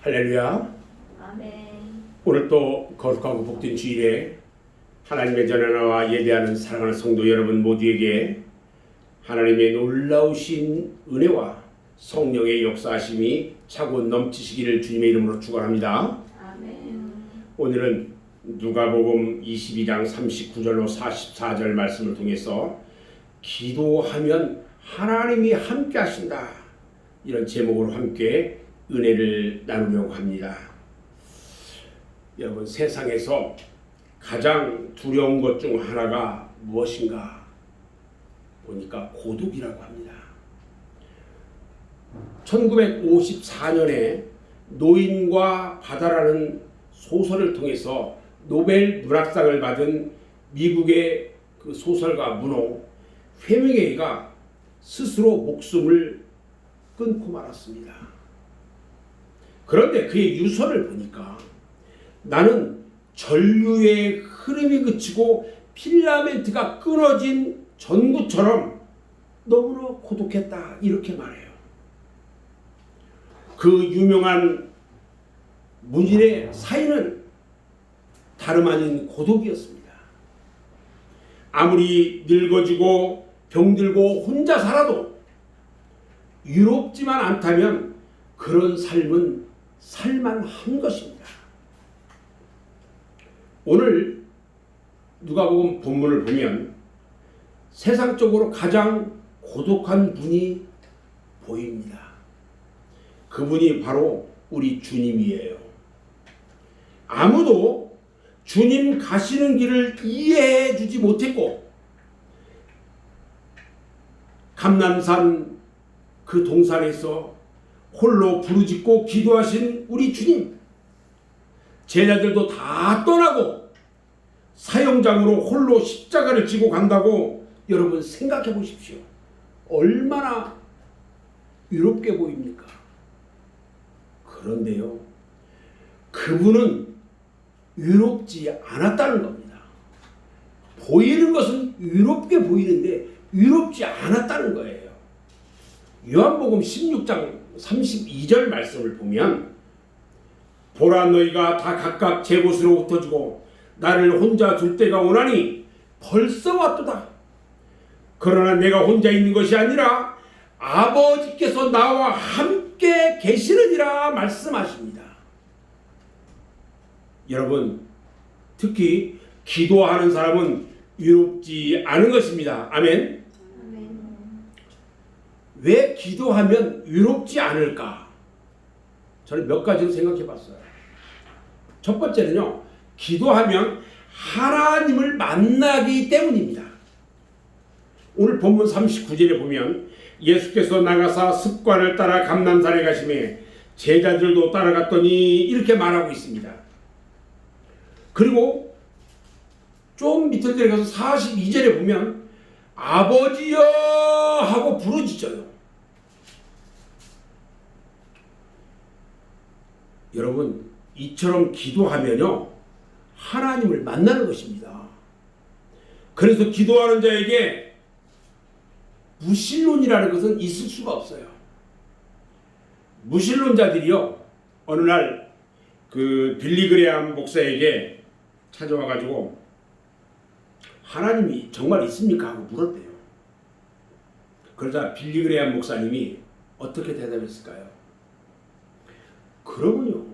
할렐루야. 아멘. 오늘 또 거룩하고 복된 주일에 하나님의 전하나와 예배하는 사랑하는 성도 여러분 모두에게 하나님의 놀라우신 은혜와 성령의 역사하심이 차고 넘치시기를 주님의 이름으로 축원합니다. 아멘. 오늘은 누가복음 22장 39절로 44절 말씀을 통해서 기도하면 하나님이 함께 하신다, 이런 제목으로 함께 은혜를 나누려고 합니다. 여러분, 세상에서 가장 두려운 것 중 하나가 무엇인가 보니까 고독이라고 합니다. 1954년에 노인과 바다라는 소설을 통해서 노벨 문학상을 받은 미국의 그 소설가 문호 헤밍웨이가 스스로 목숨을 끊고 말았습니다. 그런데 그의 유서를 보니까 나는 전류의 흐름이 그치고 필라멘트가 끊어진 전구처럼 너무나 고독했다, 이렇게 말해요. 그 유명한 문인의 사인은 다름 아닌 고독이었습니다. 아무리 늙어지고 병들고 혼자 살아도 유롭지만 않다면 그런 삶은 살만한 것입니다. 오늘 누가복음 본문을 보면 세상적으로 가장 고독한 분이 보입니다. 그분이 바로 우리 주님이에요. 아무도 주님 가시는 길을 이해해 주지 못했고, 감람산 그 동산에서 홀로 부르짖고 기도하신 우리 주님, 제자들도 다 떠나고 사형장으로 홀로 십자가를 지고 간다고 여러분 생각해 보십시오. 얼마나 유롭게 보입니까? 그런데요, 그분은 유롭지 않았다는 겁니다. 보이는 것은 유롭게 보이는데 유롭지 않았다는 거예요. 요한복음 16장 32절 말씀을 보면, 보라, 너희가 다 각각 제 곳으로 흩어지고 나를 혼자 둘 때가 오나니 벌써 왔도다. 그러나 내가 혼자 있는 것이 아니라 아버지께서 나와 함께 계시느니라 말씀하십니다. 여러분, 특히 기도하는 사람은 유롭지 않은 것입니다. 아멘. 왜 기도하면 유롭지 않을까? 저는 몇 가지를 생각해 봤어요. 첫 번째는요, 기도하면 하나님을 만나기 때문입니다. 오늘 본문 39절에 보면 예수께서 나가사 습관을 따라 감람산에 가시매 제자들도 따라갔더니 이렇게 말하고 있습니다. 그리고 좀 밑으로 내려가서 42절에 보면 아버지여 하고 부르짖어요. 여러분, 이처럼 기도하면요 하나님을 만나는 것입니다. 그래서 기도하는 자에게 무신론이라는 것은 있을 수가 없어요. 무신론자들이요, 어느 날 그 빌리 그레함 목사에게 찾아와가지고 하나님이 정말 있습니까? 하고 물었대요. 그러자 빌리 그레함 목사님이 어떻게 대답했을까요? 그러군요,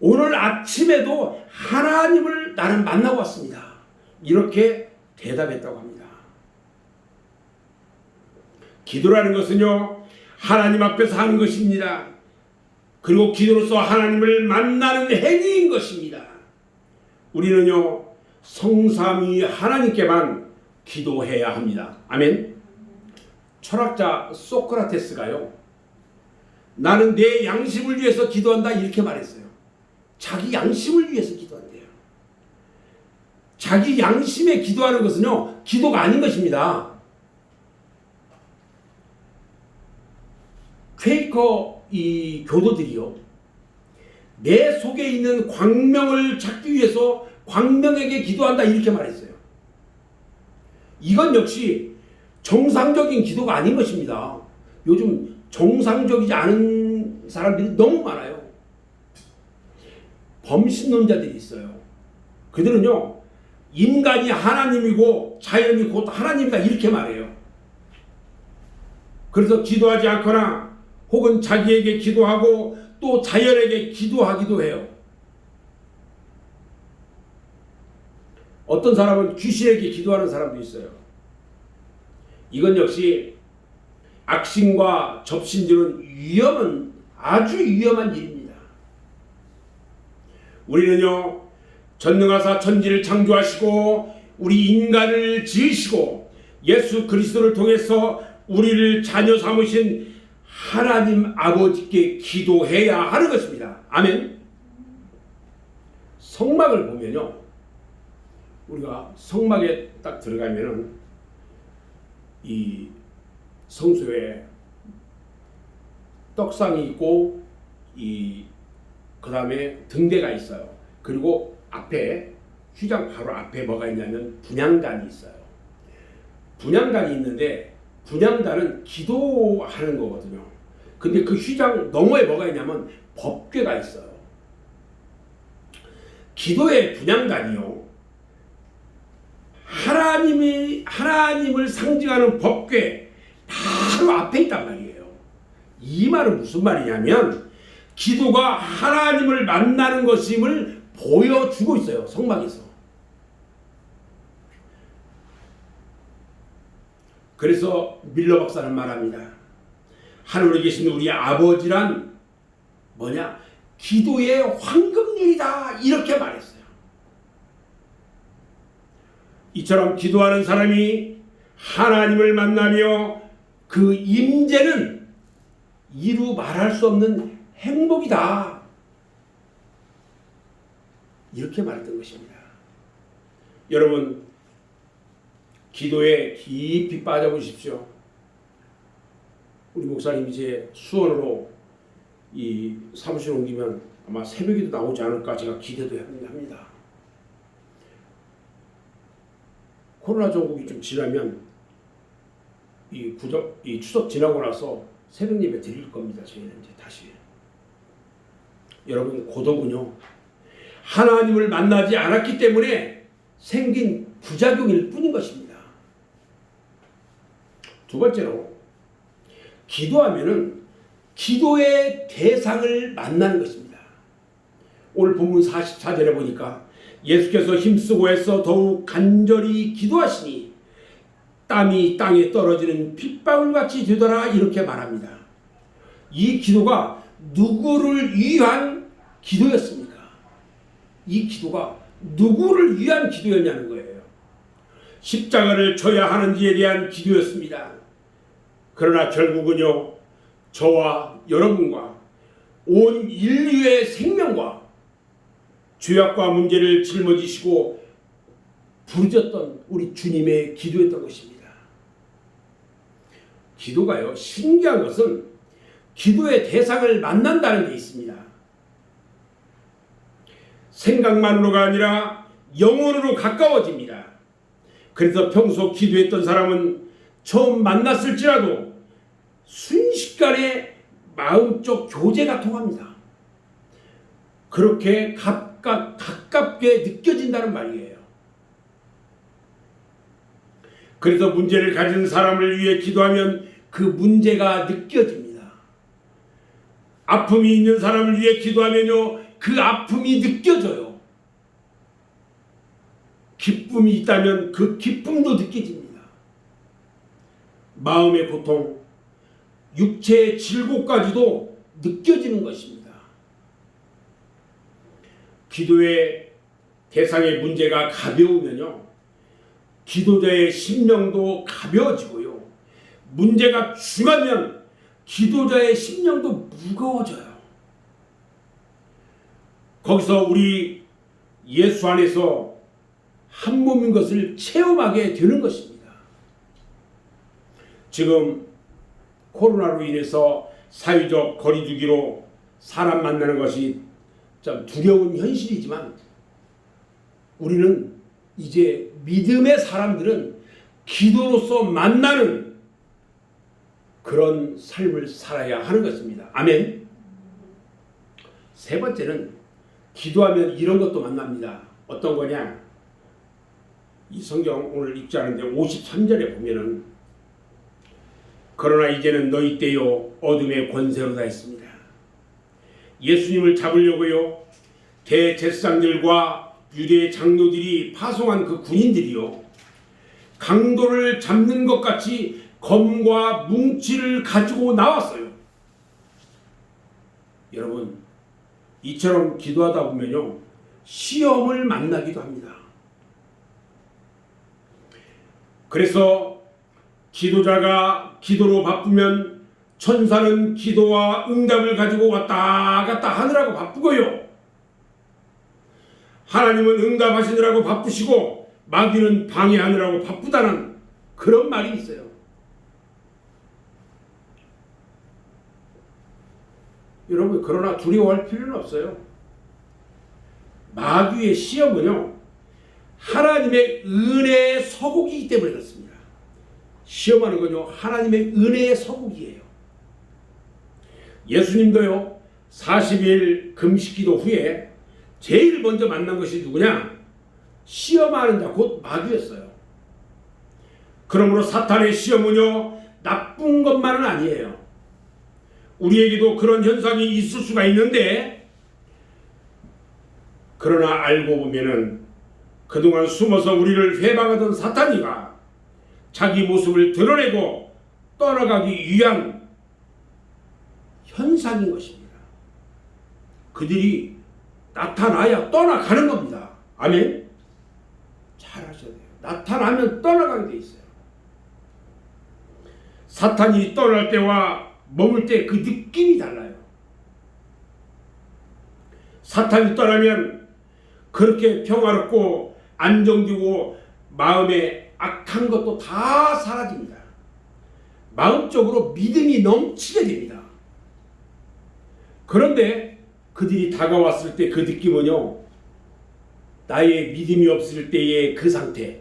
오늘 아침에도 하나님을 나는 만나고 왔습니다, 이렇게 대답했다고 합니다. 기도라는 것은요 하나님 앞에서 하는 것입니다. 그리고 기도로서 하나님을 만나는 행위인 것입니다. 우리는요 성삼위 하나님께만 기도해야 합니다. 아멘. 철학자 소크라테스가요, 나는 내 양심을 위해서 기도한다, 이렇게 말했어요. 자기 양심을 위해서 기도한대요. 자기 양심에 기도하는 것은요 기도가 아닌 것입니다. 퀘이커 이 교도들이요, 내 속에 있는 광명을 찾기 위해서 광명에게 기도한다, 이렇게 말했어요. 이건 역시 정상적인 기도가 아닌 것입니다. 요즘 정상적이지 않은 하는 사람들이 너무 많아요. 범신론자들이 있어요. 그들은요, 인간이 하나님이고 자연이 곧 하나님이다 이렇게 말해요. 그래서 기도하지 않거나 혹은 자기에게 기도하고 또 자연에게 기도하기도 해요. 어떤 사람은 귀신에게 기도하는 사람도 있어요. 이건 역시 악신과 접신들은 아주 위험한 일입니다. 우리는요, 전능하사 천지를 창조하시고 우리 인간을 지으시고 예수 그리스도를 통해서 우리를 자녀 삼으신 하나님 아버지께 기도해야 하는 것입니다. 아멘. 성막을 보면요, 우리가 성막에 딱 들어가면은 이 성소에 떡상이 있고 그 다음에 등대가 있어요. 그리고 앞에 휘장 바로 앞에 뭐가 있냐면 분향단이 있어요. 분향단이 있는데 분향단은 기도하는 거거든요. 근데 그 휘장 너머에 뭐가 있냐면 법궤가 있어요. 기도의 분향단이요, 하나님을 상징하는 법궤 바로 앞에 있단 말이에요. 이 말은 무슨 말이냐면 기도가 하나님을 만나는 것임을 보여주고 있어요. 성막에서. 그래서 밀러 박사는 말합니다. 하늘에 계신 우리 아버지란 뭐냐? 기도의 황금률이다 이렇게 말했어요. 이처럼 기도하는 사람이 하나님을 만나며 그 임재는 이루 말할 수 없는 행복이다 이렇게 말했던 것입니다. 여러분, 기도에 깊이 빠져보십시오. 우리 목사님 이제 수원으로 이 사무실 옮기면 아마 새벽에도 나오지 않을까 제가 기대도 합니다. 코로나 전국이 좀 지나면 이 추석 지나고 나서 새벽 예배 드릴 겁니다. 저희는 이제 다시. 여러분, 고독은요, 하나님을 만나지 않았기 때문에 생긴 부작용일 뿐인 것입니다. 두 번째로, 기도하면은 기도의 대상을 만나는 것입니다. 오늘 본문 44절에 보니까 예수께서 힘쓰고 애써 더욱 간절히 기도하시니 땀이 땅에 떨어지는 핏방울같이 되더라 이렇게 말합니다. 이 기도가 누구를 위한 기도였습니까? 이 기도가 누구를 위한 기도였냐는 거예요. 십자가를 져야 하는지에 대한 기도였습니다. 그러나 결국은요, 저와 여러분과 온 인류의 생명과 죄악과 문제를 짊어지시고 부르짖었던 우리 주님의 기도였던 것입니다. 기도가요, 신기한 것은 기도의 대상을 만난다는 데 있습니다. 생각만으로가 아니라 영혼으로 가까워집니다. 그래서 평소 기도했던 사람은 처음 만났을지라도 순식간에 마음적 교제가 통합니다. 그렇게 가깝게 느껴진다는 말이에요. 그래서 문제를 가진 사람을 위해 기도하면 그 문제가 느껴집니다. 아픔이 있는 사람을 위해 기도하면요, 그 아픔이 느껴져요. 기쁨이 있다면 그 기쁨도 느껴집니다. 마음의 고통, 육체의 질고까지도 느껴지는 것입니다. 기도의 대상의 문제가 가벼우면요, 기도자의 심령도 가벼워지고요, 문제가 중하면 기도자의 심령도 무거워져요. 거기서 우리 예수 안에서 한 몸인 것을 체험하게 되는 것입니다. 지금 코로나로 인해서 사회적 거리두기로 사람 만나는 것이 좀 두려운 현실이지만 우리는 이제 믿음의 사람들은 기도로서 만나는 그런 삶을 살아야 하는 것입니다. 아멘. 세 번째는 기도하면 이런 것도 만납니다. 어떤 거냐? 이 성경 오늘 읽자는데 53절에 보면은 그러나 이제는 너희 때요 어둠의 권세로다 했습니다. 예수님을 잡으려고요 대제사장들과 유대 장로들이 파송한 그 군인들이요 강도를 잡는 것 같이 검과 뭉치를 가지고 나왔어요. 여러분, 이처럼 기도하다 보면요 시험을 만나기도 합니다. 그래서 기도자가 기도로 바쁘면 천사는 기도와 응답을 가지고 왔다 갔다 하느라고 바쁘고요, 하나님은 응답하시느라고 바쁘시고 마귀는 방해하느라고 바쁘다는 그런 말이 있어요. 여러분, 그러나 두려워할 필요는 없어요. 마귀의 시험은요 하나님의 은혜의 서곡이기 때문에 그렇습니다. 시험하는 건요 하나님의 은혜의 서곡이에요. 예수님도요 40일 금식기도 후에 제일 먼저 만난 것이 누구냐? 시험하는 자 곧 마귀였어요. 그러므로 사탄의 시험은요 나쁜 것만은 아니에요. 우리에게도 그런 현상이 있을 수가 있는데, 그러나 알고 보면은 그동안 숨어서 우리를 회방하던 사탄이가 자기 모습을 드러내고 떠나가기 위한 현상인 것입니다. 그들이 나타나야 떠나가는 겁니다. 아멘? 잘 하셔야 돼요. 나타나면 떠나가게 돼 있어요. 사탄이 떠날 때와 머물 때 그 느낌이 달라요. 사탄이 떠나면 그렇게 평화롭고 안정되고 마음에 악한 것도 다 사라집니다. 마음적으로 믿음이 넘치게 됩니다. 그런데 그들이 다가왔을 때 그 느낌은요 나의 믿음이 없을 때의 그 상태,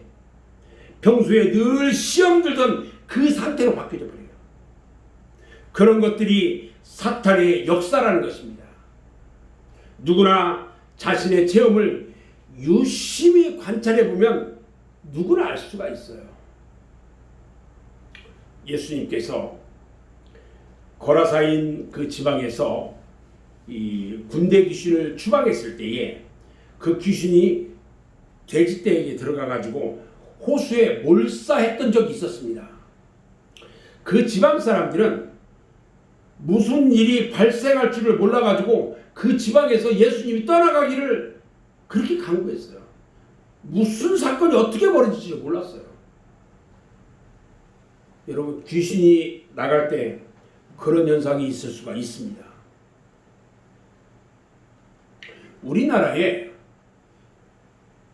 평소에 늘 시험 들던 그 상태로 바뀌어져 버려요. 그런 것들이 사탄의 역사라는 것입니다. 누구나 자신의 체험을 유심히 관찰해 보면 누구나 알 수가 있어요. 예수님께서 거라사인 그 지방에서 이 군대 귀신을 추방했을 때에 그 귀신이 돼지떼에게 들어가 가지고 호수에 몰사했던 적이 있었습니다. 그 지방 사람들은 무슨 일이 발생할 줄을 몰라 가지고 그 지방에서 예수님이 떠나가기를 그렇게 강구했어요. 무슨 사건이 어떻게 벌어질지 몰랐어요. 여러분, 귀신이 나갈 때 그런 현상이 있을 수가 있습니다. 우리나라에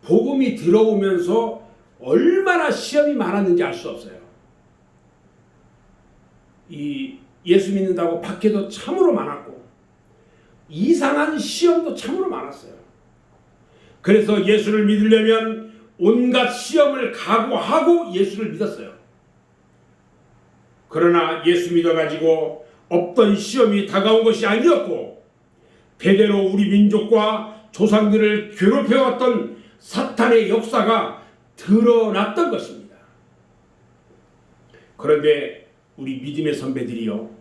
복음이 들어오면서 얼마나 시험이 많았는지 알 수 없어요. 이 예수 믿는다고 박해도 참으로 많았고 이상한 시험도 참으로 많았어요. 그래서 예수를 믿으려면 온갖 시험을 각오하고 예수를 믿었어요. 그러나 예수 믿어가지고 없던 시험이 다가온 것이 아니었고 대대로 우리 민족과 조상들을 괴롭혀왔던 사탄의 역사가 드러났던 것입니다. 그런데 우리 믿음의 선배들이요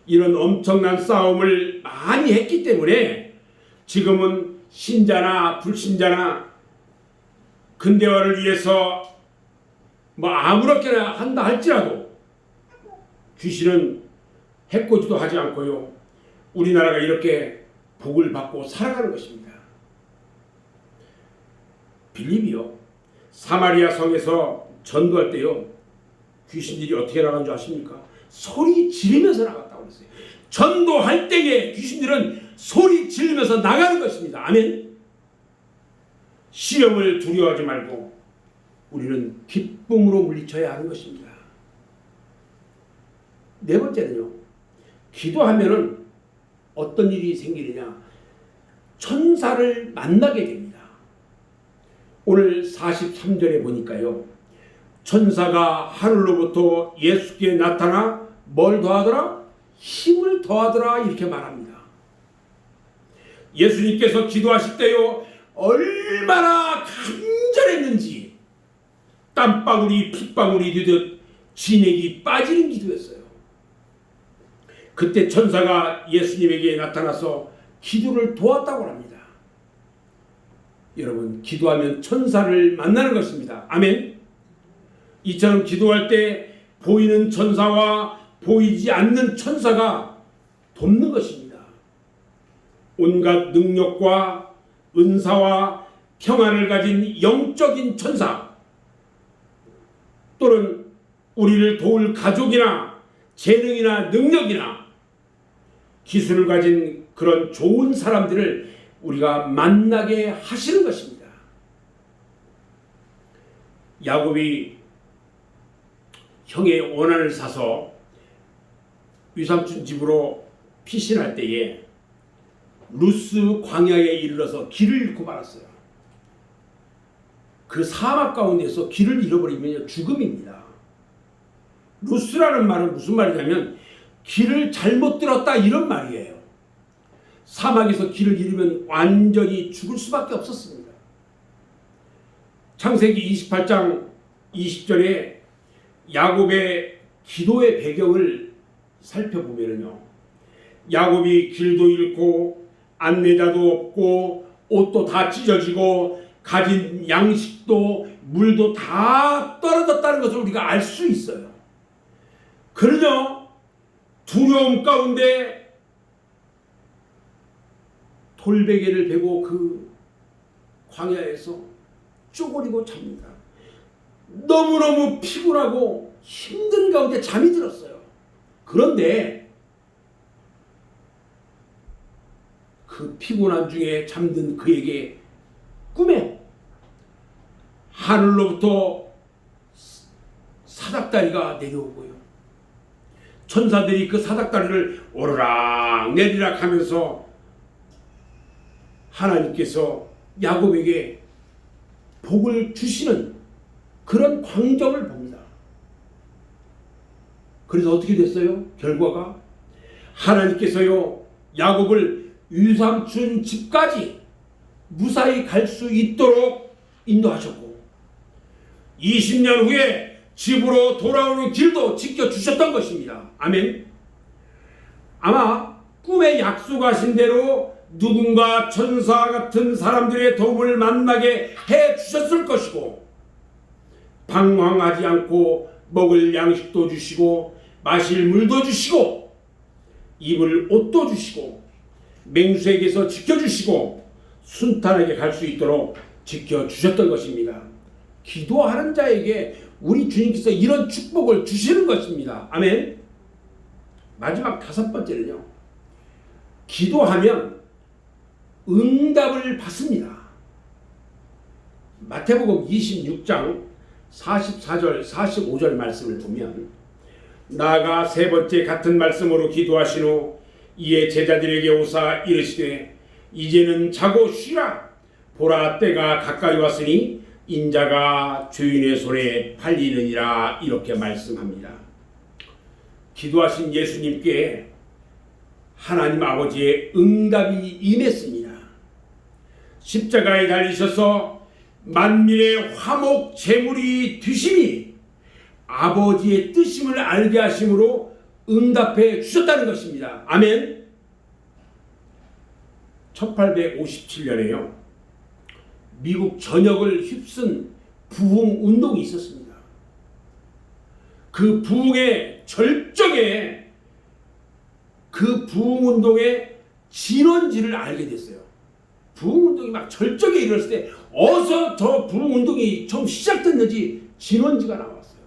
이런 엄청난 싸움을 많이 했기 때문에 지금은 신자나 불신자나 근대화를 위해서 뭐 아무렇게나 한다 할지라도 귀신은 해코지도 하지 않고요 우리나라가 이렇게 복을 받고 살아가는 것입니다. 빌립이요 사마리아 성에서 전도할 때요 귀신들이 어떻게 나간 줄 아십니까? 소리 지르면서 나갔다고 그랬어요. 전도할 때에 귀신들은 소리 지르면서 나가는 것입니다. 아멘. 시험을 두려워하지 말고 우리는 기쁨으로 물리쳐야 하는 것입니다. 네 번째는요, 기도하면은 어떤 일이 생기느냐? 천사를 만나게 됩니다. 오늘 43절에 보니까요, 천사가 하늘로부터 예수께 나타나 뭘 더하더라? 힘을 더하더라 이렇게 말합니다. 예수님께서 기도하실 때요 얼마나 간절했는지 땀방울이 핏방울이 되듯 진액이 빠지는 기도였어요. 그때 천사가 예수님에게 나타나서 기도를 도왔다고 합니다. 여러분, 기도하면 천사를 만나는 것입니다. 아멘. 이처럼 기도할 때 보이는 천사와 보이지 않는 천사가 돕는 것입니다. 온갖 능력과 은사와 평안을 가진 영적인 천사 또는 우리를 도울 가족이나 재능이나 능력이나 기술을 가진 그런 좋은 사람들을 우리가 만나게 하시는 것입니다. 야곱이 형의 원한을 사서 위삼촌 집으로 피신할 때에 루스 광야에 이르러서 길을 잃고 말았어요. 그 사막 가운데서 길을 잃어버리면 죽음입니다. 루스라는 말은 무슨 말이냐면 길을 잘못 들었다 이런 말이에요. 사막에서 길을 잃으면 완전히 죽을 수밖에 없었습니다. 창세기 28장 20절에 야곱의 기도의 배경을 살펴보면요, 야곱이 길도 잃고 안내자도 없고 옷도 다 찢어지고 가진 양식도 물도 다 떨어졌다는 것을 우리가 알 수 있어요. 그러나 두려움 가운데 돌베개를 베고 그 광야에서 쪼그리고 잡니다. 너무너무 피곤하고 힘든 가운데 잠이 들었어요. 그런데 그 피곤함 중에 잠든 그에게 꿈에 하늘로부터 사닥다리가 내려오고요, 천사들이 그 사닥다리를 오르락 내리락 하면서 하나님께서 야곱에게 복을 주시는 그런 광경을 봅니다. 그래서 어떻게 됐어요? 결과가 하나님께서요 야곱을 유삼촌 집까지 무사히 갈 수 있도록 인도하셨고 20년 후에 집으로 돌아오는 길도 지켜주셨던 것입니다. 아멘. 아마 꿈에 약속하신 대로 누군가 천사 같은 사람들의 도움을 만나게 해주셨을 것이고 방황하지 않고 먹을 양식도 주시고 마실 물도 주시고 입을 옷도 주시고 맹수에게서 지켜주시고 순탄하게 갈 수 있도록 지켜주셨던 것입니다. 기도하는 자에게 우리 주님께서 이런 축복을 주시는 것입니다. 아멘. 마지막 5번째는요, 기도하면 응답을 받습니다. 마태복음 26장 44절 45절 말씀을 보면 나아가 세 번째 같은 말씀으로 기도하신 후 이에 제자들에게 오사 이르시되 이제는 자고 쉬라. 보라 때가 가까이 왔으니 인자가 주인의 손에 팔리느니라. 이렇게 말씀합니다. 기도하신 예수님께 하나님 아버지의 응답이 임했습니다. 십자가에 달리셔서 만민의 화목 제물이 되심이 아버지의 뜻임을 알게 하심으로 응답해 주셨다는 것입니다. 아멘. 1857년에요 미국 전역을 휩쓴 부흥 운동이 있었습니다. 그 부흥의 절정에 그 부흥 운동의 진원지를 알게 됐어요. 부흥 운동이 막 절정에 이르렀을 때 어디서 저 부흥 운동이 처음 시작됐는지 진원지가 나왔어요.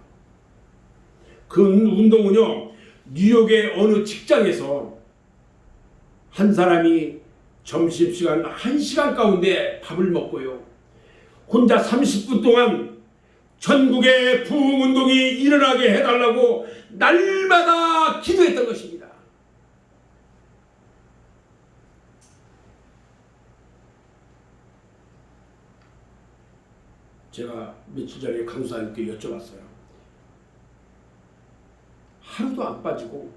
그 운동은요 뉴욕의 어느 직장에서 한 사람이 점심시간 1시간 가운데 밥을 먹고요 혼자 30분 동안 전국의 부흥운동이 일어나게 해달라고 날마다 기도했던 것입니다. 제가 며칠 전에 강사님께 여쭤봤어요. 하루도 안 빠지고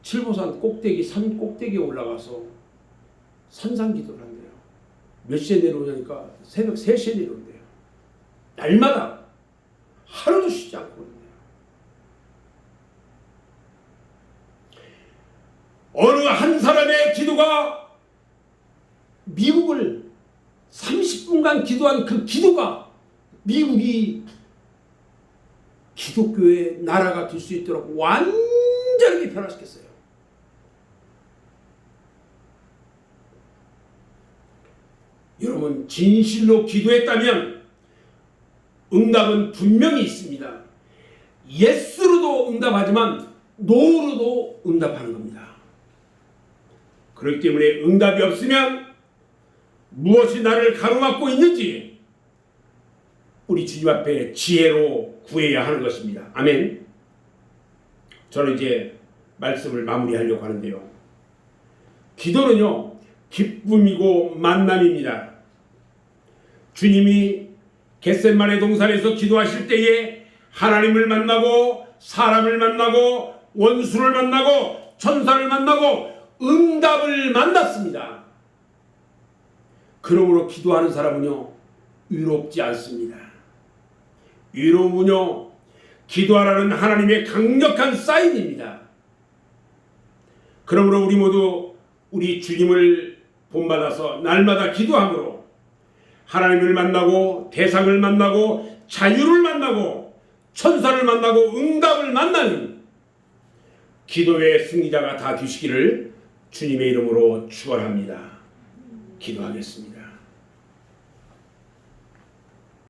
칠보산 꼭대기 산 꼭대기에 올라가서 산상 기도를 한대요. 몇 시에 내려오냐니까 새벽 3시에 내려온대요. 날마다 하루도 쉬지 않고 그런대요. 어느 한 사람의 기도가 미국을 30분간 기도한 그 기도가 미국이 기독교의 나라가 될 수 있도록 완전히 변화시켰어요. 여러분, 진실로 기도했다면 응답은 분명히 있습니다. 예스로도 응답하지만 노로도 응답하는 겁니다. 그렇기 때문에 응답이 없으면 무엇이 나를 가로막고 있는지 우리 주님 앞에 지혜로 구해야 하는 것입니다. 아멘. 저는 이제 말씀을 마무리하려고 하는데요. 기도는요, 기쁨이고 만남입니다. 주님이 겟셋마네 동산에서 기도하실 때에 하나님을 만나고 사람을 만나고 원수를 만나고 천사를 만나고 응답을 만났습니다. 그러므로 기도하는 사람은요, 위롭지 않습니다. 위로는요, 기도하라는 하나님의 강력한 사인입니다. 그러므로 우리 모두 우리 주님을 본받아서 날마다 기도함으로 하나님을 만나고 대상을 만나고 자유를 만나고 천사를 만나고 응답을 만나는 기도의 승리자가 다 되시기를 주님의 이름으로 축원합니다. 기도하겠습니다.